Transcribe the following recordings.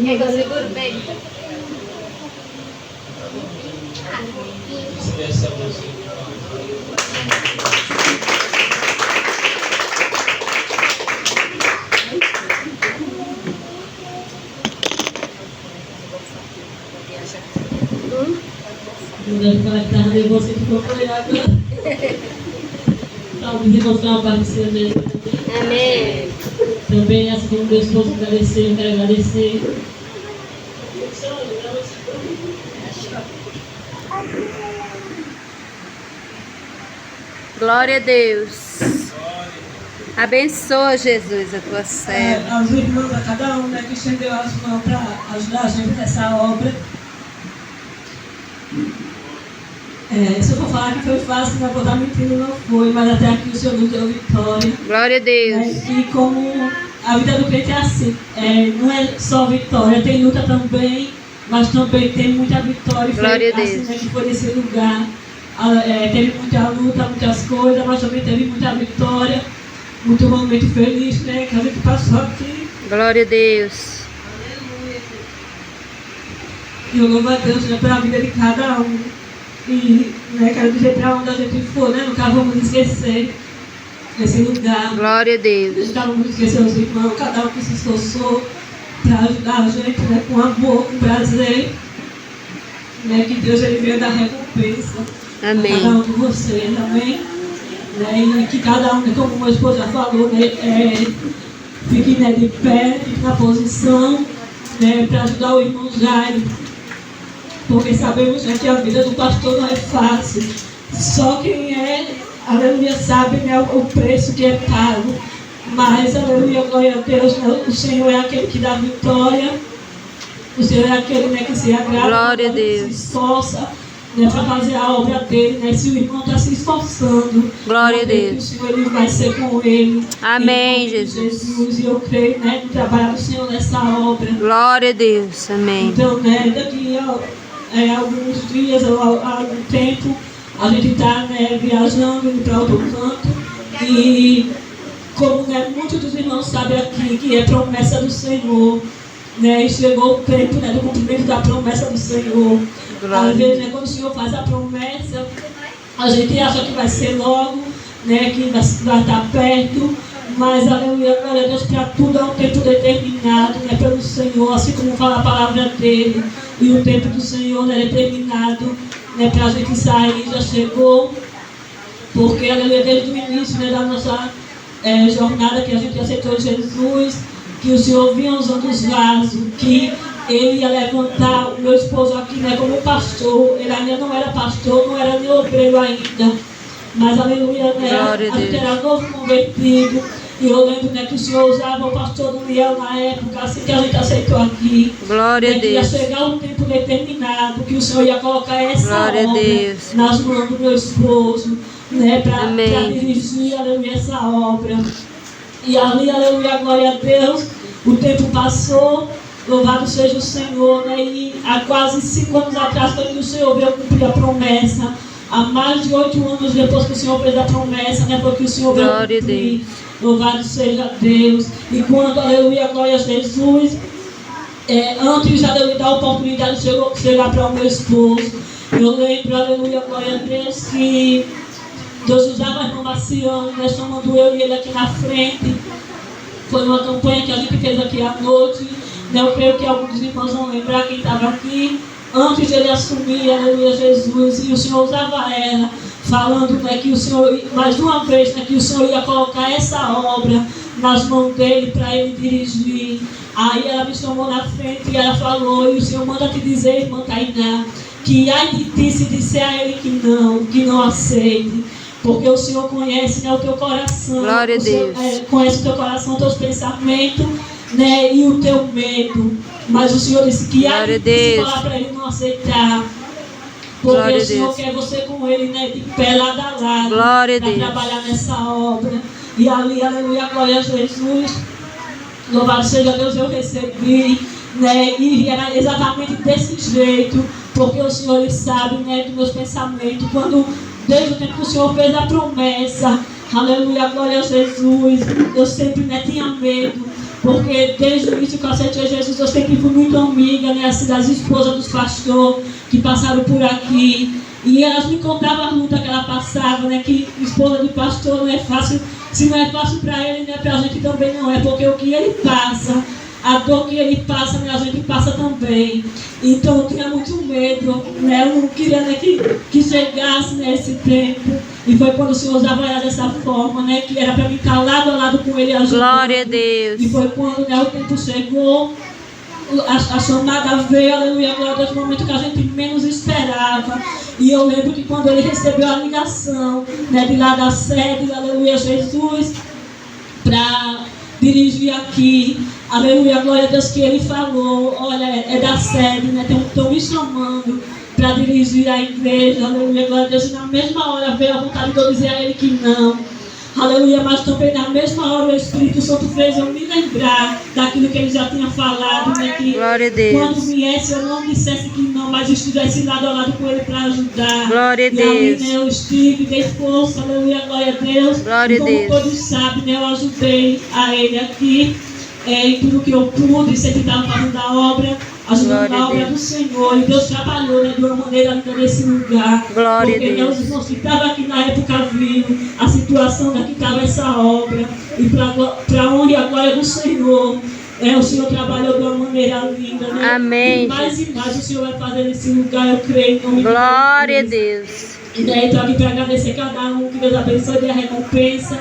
Quer que eu seguro bem? Não deve falar que estava nervoso e ficou apoiado. Talvez encontrar uma parceira dele também. Amém. Também, assim como meu esposo agradecer, eu quero agradecer. Glória a Deus. Abençoa, Jesus, a tua serva. Aos irmãos, a cada um, né, que estendeu as mãos para ajudar a gente nessa obra. Se eu for falar que foi fácil, não vou estar mentindo, não foi, mas até aqui o Senhor nos deu vitória. Glória a Deus. E como a vida do crente é assim, não é só vitória, tem luta também, mas também tem muita vitória. Glória a Deus. Assim, né, que foi nesse lugar. Teve muita luta, muitas coisas, mas também teve muita vitória, muito momento feliz, né, que a gente passou aqui. Glória a Deus. E eu louvo a Deus, né, pela vida de cada um. E, né, quero dizer para onde a gente for, né, nunca vamos esquecer esse lugar. Glória a Deus. Nunca vamos esquecer os irmãos, cada um que se esforçou para ajudar a gente, né, com amor, com prazer. Né, que Deus ele veio dar recompensa. Amém. A cada um de vocês, amém? Né, e que cada um, como o meu esposo já falou, né, fique, né, de pé, fique na posição, né, para ajudar o irmão Jairo. Porque sabemos, né, que a vida do pastor não é fácil. Só quem aleluia, sabe, né, o preço que é pago. Mas, aleluia, glória a Deus, né, o Senhor é aquele que dá vitória. O Senhor é aquele, né, que se agrada, glória a Deus, se esforça, né, para fazer a obra dele, né? Se o irmão está se esforçando, glória a Deus, o Senhor ele vai ser com ele. Amém, Jesus. E eu creio, né, no trabalho do Senhor nessa obra. Glória a Deus, amém. Então, né, daqui a alguns dias ou algum tempo, a gente está, né, viajando, indo para outro canto. E como, né, muitos dos irmãos sabem aqui que é promessa do Senhor. Né, e chegou o tempo, né, do cumprimento da promessa do Senhor. Glória. Às vezes, né, quando o Senhor faz a promessa, a gente acha que vai ser logo, né, que vai estar perto, mas, aleluia, glória a Deus, para tudo há um tempo determinado, né, pelo Senhor, assim como fala a palavra dele, e o tempo do Senhor, né, determinado, né, para a gente sair, já chegou, porque, aleluia, desde o início, né, da nossa jornada que a gente aceitou Jesus, que o Senhor vinha usando os vasos, que ele ia levantar o meu esposo aqui, né, como pastor. Ele ainda não era pastor, não era nem obreiro ainda, mas aleluia, né, a gente era novo convertido. E eu lembro, né, que o Senhor usava o pastor Daniel na época, assim que a gente aceitou aqui. Glória a Deus. Ia chegar um tempo determinado que o Senhor ia colocar essa glória obra nas mãos do meu esposo, né, para dirigir, aleluia, essa obra. E ali, aleluia, glória a Deus, o tempo passou, louvado seja o Senhor, né? E há quase 5 anos atrás, quando o Senhor veio cumprir a promessa, há mais de 8 anos depois que o Senhor fez a promessa, né? Porque o Senhor veio cumprir, louvado seja Deus. E quando, aleluia, glória a Jesus, antes já de dar a oportunidade de chegar para o meu esposo, eu lembro, aleluia, glória a Deus, que Deus usava a irmã Marciano, né, chamando eu e ele aqui na frente. Foi uma campanha que a gente fez aqui à noite. Né, eu creio que alguns irmãos vão lembrar quem estava aqui. Antes de ele assumir, aleluia, Jesus, e o Senhor usava ela, falando, né, que o Senhor, mais uma vez, né, que o Senhor ia colocar essa obra nas mãos dele para ele dirigir. Aí ela me chamou na frente e ela falou, e o Senhor manda te dizer, irmã Tainá, que ai de ti se disser a ele que não aceite. Porque o Senhor conhece, né, o teu coração. Glória a Deus. Conhece o teu coração, os teus pensamentos, né, e o teu medo. Mas o Senhor disse que há de falar para ele não aceitar. Porque glória o Senhor quer você com ele, né, de pé lado a lado. Para trabalhar nessa obra. E ali, aleluia, glória a Jesus. Louvado seja Deus, eu recebi, né, e era exatamente desse jeito. Porque o Senhor ele sabe, né, dos meus pensamentos. Desde o tempo que o Senhor fez a promessa, aleluia, glória a Jesus, eu sempre, né, tinha medo, porque desde o início que eu aceitei Jesus, eu sempre fui muito amiga, né, assim, das esposas dos pastores que passaram por aqui. E elas me contavam a luta que ela passava, né, que esposa de pastor não é fácil. Se não é fácil para ele, né, para a gente também não é, porque o que ele passa, a dor que ele passa, né, a gente passa também. Então eu tinha muito medo, né, eu não queria, né, que chegasse, né, esse tempo. E foi quando o Senhor usava ela dessa forma, né, que era para mim estar lado a lado com ele ajudando. Glória a Deus. E foi quando, né, o tempo chegou, a chamada veio, aleluia, glória a Deus, no momento que a gente menos esperava. E eu lembro que quando ele recebeu a ligação, né, de lá da sede, aleluia, Jesus, para dirigir aqui, aleluia, glória a Deus, que ele falou, olha, é da sede, né, estão me chamando para dirigir a igreja, aleluia, glória a Deus, e na mesma hora veio a vontade de eu dizer a ele que não. Aleluia, mas também na mesma hora o Espírito Santo fez eu me lembrar daquilo que ele já tinha falado, né? Que glória a Deus. Quando viesse eu não dissesse que não, mas estivesse lado a lado com ele para ajudar. Glória a e Deus. ali, né, eu estive, dei força, aleluia, glória a Deus. Glória a Como Deus. todos sabem, né, eu ajudei a ele aqui. Em tudo que eu pude, sempre estava fazendo a obra, ajudando na obra do Senhor. E Deus trabalhou, né, de uma maneira linda nesse lugar. Glória a Porque Deus. os irmãos que estavam aqui na época viram a situação da que estava essa obra. E para a honra e a glória do Senhor, o Senhor trabalhou de uma maneira linda. Né? Amém. E mais o Senhor vai fazer nesse lugar, eu creio. Em nome Glória a de Deus. Deus. E daí estou aqui para agradecer cada um, que Deus abençoe, dê a recompensa.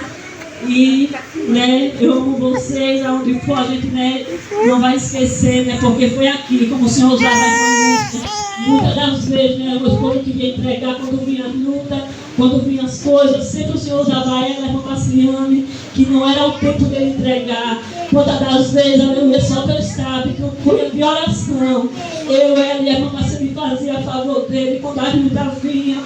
E, né, eu amo vocês, aonde for a gente, né, não vai esquecer, né, porque foi aqui, como o Senhor usava a música. Muitas das vezes, né, o esposo queria entregar quando vinha a luta, quando vinha as coisas, sempre o Senhor usava ela, a irmã Marciane, que não era o tempo dele entregar. Quantas das vezes, aleluia, só Deus sabe que eu fui de oração, ela e a irmã Marciane fazia a favor dele, quando a luta vinha.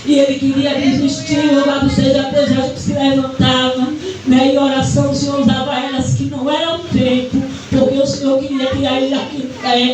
E ele queria desistir, louvado seja Deus, a gente se levantava, né, em oração, o Senhor usava elas que não era o tempo, porque o Senhor queria tirar ele aqui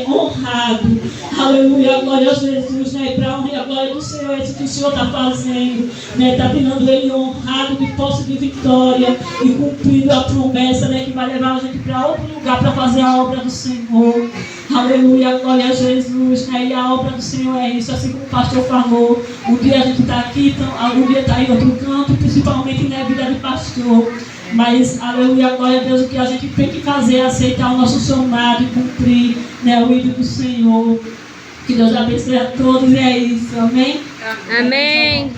honrado. Aleluia, glória a Jesus, né, e para a honra e a glória do Senhor, é isso que o Senhor está fazendo, né, está tirando ele honrado de posse de vitória e cumprindo a promessa, né, que vai levar a gente para outro lugar para fazer a obra do Senhor. Aleluia, glória a Jesus, né? E a obra do Senhor é isso, assim como o pastor falou. Um dia a gente está aqui, algum dia está em outro canto, principalmente na vida de pastor. Mas, aleluia, glória a Deus, o que a gente tem que fazer é aceitar o nosso chamado e cumprir, né, o ídolo do Senhor. Que Deus abençoe a todos e é isso, amém? Amém.